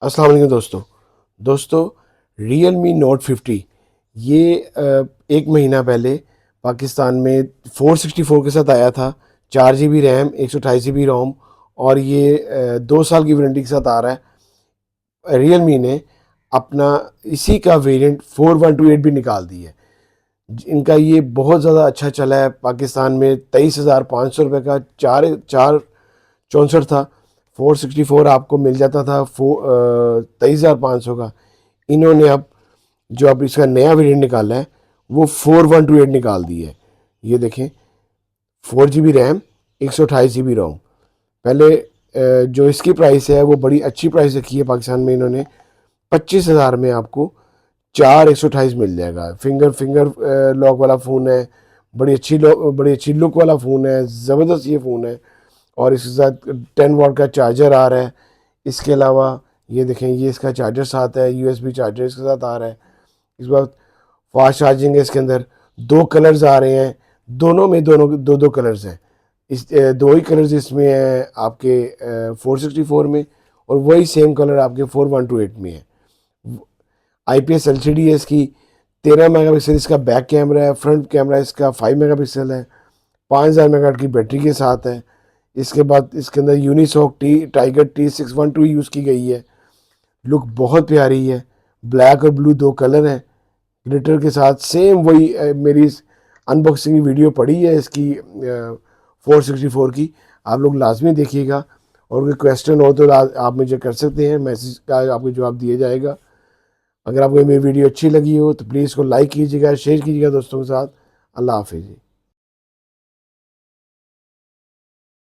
अस्सलाम वालेकुम दोस्तों Realme Note 50 ये एक महीना पहले पाकिस्तान में 464 के साथ आया था। 4 GB रैम, 128 GB रोम और ये 2 साल की वारंटी के साथ आ रहा है। Realme ने अपना इसी का वेरिएंट 4128 भी निकाल दी है। इनका ये बहुत ज़्यादा अच्छा चला है। पाकिस्तान में 23,500 रुपये का 464 था। 464 आपको मिल जाता था 23,500 का। इन्होंने अब इसका नया वेरिएंट निकाला है वो 4128 निकाल दी है। ये देखें, 4 GB रैम, 128 GB रोम। पहले जो इसकी प्राइस है वो बड़ी अच्छी प्राइस रखी है पाकिस्तान में इन्होंने। 25,000 में आपको 4 128 मिल जाएगा। फिंगर लॉक वाला फ़ोन है। बड़ी अच्छी लुक वाला फ़ोन है। ज़बरदस्त ये फ़ोन है। और इसके साथ 10 वाट का चार्जर आ रहा है। इसके अलावा ये देखें, ये इसका चार्जर साथ है, USB चार्जर इसके साथ आ रहा है। इस बार फास्ट चार्जिंग है। इसके अंदर 2 कलर्स आ रहे हैं। दोनों में दो दो कलर्स हैं। दो ही कलर्स इसमें हैं आपके 464 में, और वही सेम कलर आपके 4128 में है। IPS LCD है इसकी। 13 मेगापिक्सल इसका बैक कैमरा है। फ्रंट कैमरा इसका 5 मेगापिक्सल है। 5,000 mAh की बैटरी के साथ है। इसके बाद इसके अंदर यूनिसॉक टाइगर T612 यूज़ की गई है। लुक बहुत प्यारी है। ब्लैक और ब्लू 2 कलर हैं ग्लिटर के साथ। सेम वही मेरी अनबॉक्सिंग की वीडियो पड़ी है इसकी 464 की। आप लोग लाजमी देखिएगा, और कोई क्वेश्चन हो तो आप मुझे कर सकते हैं। मैसेज का आपको जवाब दिया जाएगा। अगर आपको मेरी वीडियो अच्छी लगी हो तो प्लीज़ इसको लाइक कीजिएगा, शेयर कीजिएगा दोस्तों के साथ। अल्लाह हाफिज़।